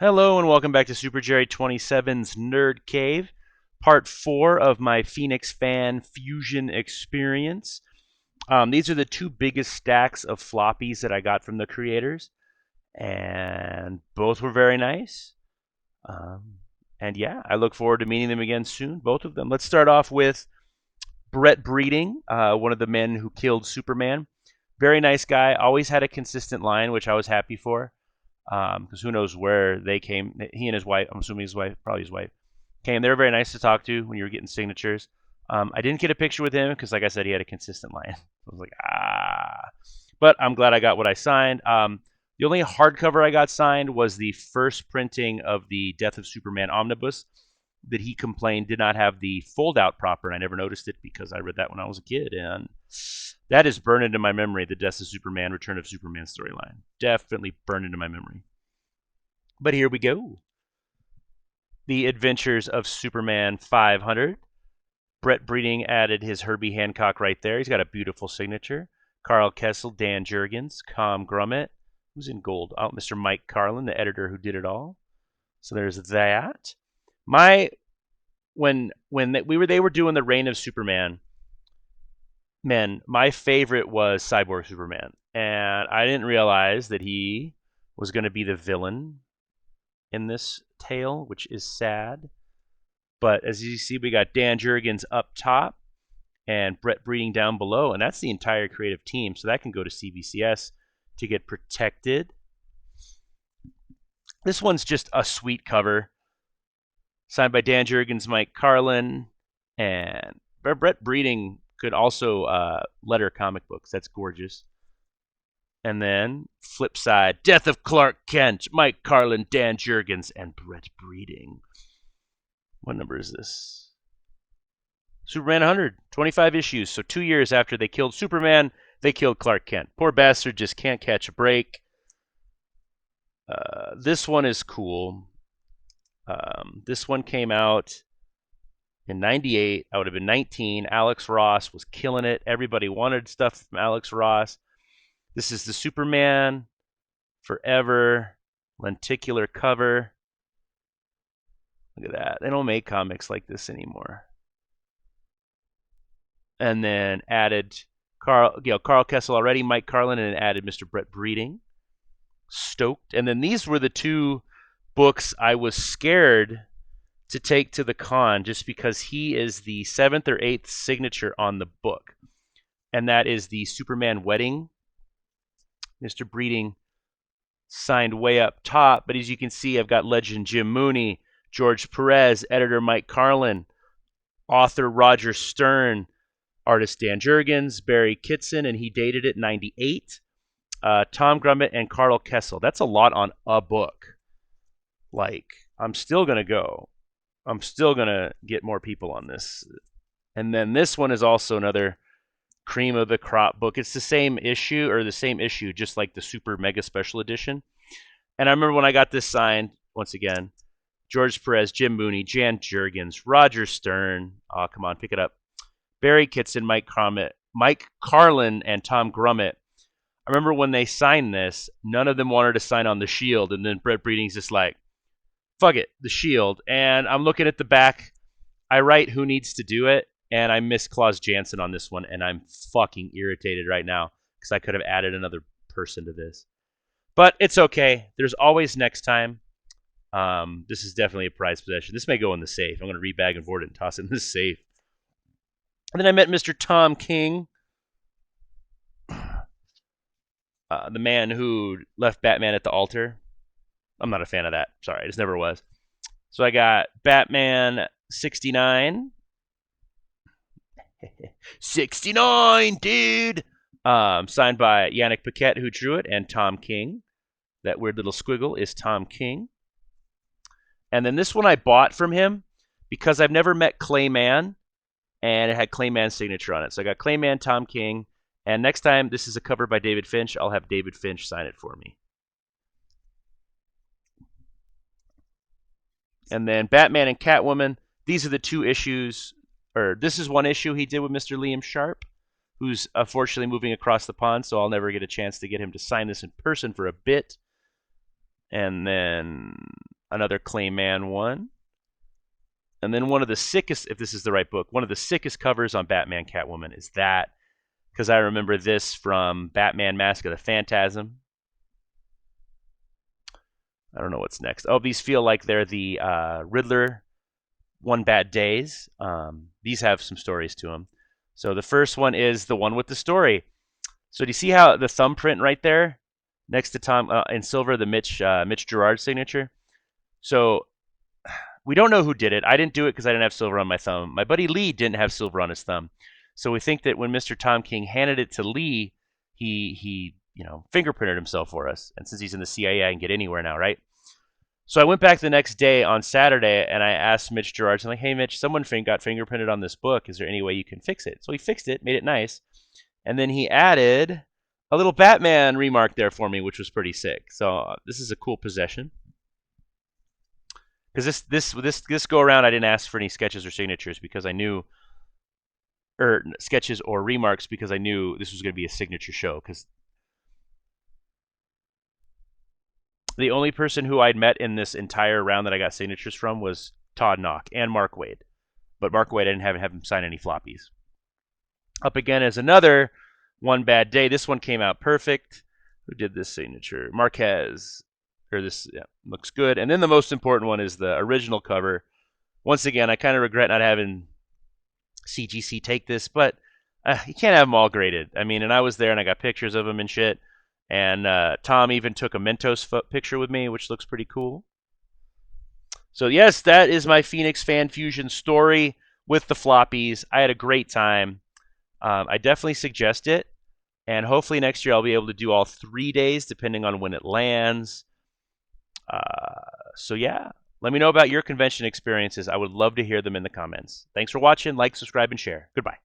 Hello and welcome back to Super Jerry 27's Nerd Cave, part 4 of my Phoenix Fan Fusion experience. These are the two biggest stacks of floppies that I got from the creators, and both were very nice. And yeah, I look forward to meeting them again soon, both of them. Let's start off with Brett Breeding, one of the men who killed Superman. Very nice guy, always had a consistent line, which I was happy for. Because who knows where they came. He and his wife, I'm assuming his wife, probably his wife, came. They were very nice to talk to when you were getting signatures. I didn't get a picture with him because, like I said, he had a consistent line. I was like, But I'm glad I got what I signed. The only hardcover I got signed was the first printing of the Death of Superman omnibus that he complained did not have the fold-out proper, and I never noticed it because I read that when I was a kid, and that is burned into my memory, the Death of Superman, Return of Superman storyline. Definitely burned into my memory. But here we go. The Adventures of Superman 500. Brett Breeding added his Herbie Hancock right there. He's got a beautiful signature. Carl Kessel, Dan Jurgens, Com Grummett, who's in gold. Oh, Mr. Mike Carlin, the editor who did it all. So there's that. When they were doing the Reign of Superman, man, my favorite was Cyborg Superman, and I didn't realize that he was going to be the villain in this tale, which is sad. But as you see, we got Dan Jurgens up top and Brett Breeding down below, and that's the entire creative team. So that can go to CBCS to get protected. This one's just a sweet cover. Signed by Dan Jurgens, Mike Carlin, and Brett Breeding could also letter comic books. That's gorgeous. And then, flip side, Death of Clark Kent, Mike Carlin, Dan Jurgens, and Brett Breeding. What number is this? Superman 100, 25 issues. So 2 years after they killed Superman, they killed Clark Kent. Poor bastard just can't catch a break. This one is cool. This one came out in 98. I would have been 19. Alex Ross was killing it. Everybody wanted stuff from Alex Ross. This is the Superman Forever lenticular cover. Look at that. They don't make comics like this anymore. And then added Carl Kessel already, Mike Carlin, and added Mr. Brett Breeding. Stoked. And then these were the two books I was scared to take to the con just because he is the 7th or 8th signature on the book. And that is the Superman Wedding. Mr. Breeding signed way up top, but as you can see, I've got legend Jim Mooney, George Perez, editor Mike Carlin, author Roger Stern, artist Dan Jurgens, Barry Kitson, and he dated it 98. Tom Grummett and Carl Kessel. That's a lot on a book. Like, I'm still going to go. I'm still going to get more people on this. And then this one is also another cream of the crop book. It's the same issue, just like the Super Mega Special Edition. And I remember when I got this signed, once again, George Perez, Jim Mooney, Jan Jurgens, Roger Stern. Oh, come on, pick it up. Barry Kitson, Mike Carlin, and Tom Grummett. I remember when they signed this, none of them wanted to sign on the Shield, and then Brett Breeding's just like, fuck it, the Shield. And I'm looking at the back. I write who needs to do it, and I miss Klaus Janson on this one, and I'm fucking irritated right now because I could have added another person to this. But it's okay. There's always next time. This is definitely a prized possession. This may go in the safe. I'm going to rebag and board it and toss it in the safe. And then I met Mr. Tom King, the man who left Batman at the altar. I'm not a fan of that. Sorry, I just never was. So I got Batman 69. 69, dude! Signed by Yannick Paquette, who drew it, and Tom King. That weird little squiggle is Tom King. And then this one I bought from him because I've never met Clayman, and it had Clayman's signature on it. So I got Clayman, Tom King, and next time this is a cover by David Finch, I'll have David Finch sign it for me. And then Batman and Catwoman. These are the two issues, or this is one issue he did with Mr. Liam Sharp, who's unfortunately moving across the pond, so I'll never get a chance to get him to sign this in person for a bit. And then another Clayman one. And then one of the sickest, if this is the right book, one of the sickest covers on Batman Catwoman is that, because I remember this from Batman Mask of the Phantasm. I don't know what's next. Oh, these feel like they're the Riddler One Bad Days. These have some stories to them. So the first one is the one with the story. So do you see how the thumbprint right there next to Tom in silver, the Mitch Gerard signature? So we don't know who did it. I didn't do it because I didn't have silver on my thumb. My buddy Lee didn't have silver on his thumb. So we think that when Mr. Tom King handed it to Lee, he fingerprinted himself for us. And since he's in the CIA, I can get anywhere now, right? So I went back the next day on Saturday and I asked Mitch Gerard, I'm like, hey, Mitch, someone got fingerprinted on this book. Is there any way you can fix it? So he fixed it, made it nice. And then he added a little Batman remark there for me, which was pretty sick. So this is a cool possession. Because this go around, I didn't ask for any sketches or signatures because I knew, or sketches or remarks because I knew this was going to be a signature show. Because the only person who I'd met in this entire round that I got signatures from was Todd Knock and Mark Waid. But Mark Waid, I didn't have him sign any floppies. Up again is another One Bad Day. This one came out perfect. Who did this signature? Marquez. Or this looks good. And then the most important one is the original cover. Once again, I kind of regret not having CGC take this, but you can't have them all graded. I mean, and I was there and I got pictures of them and shit. And Tom even took a Mentos picture with me, which looks pretty cool. So yes, that is my Phoenix Fan Fusion story with the floppies. I had a great time. I definitely suggest it. And hopefully next year I'll be able to do all 3 days, depending on when it lands. So yeah, let me know about your convention experiences. I would love to hear them in the comments. Thanks for watching. Like, subscribe, and share. Goodbye.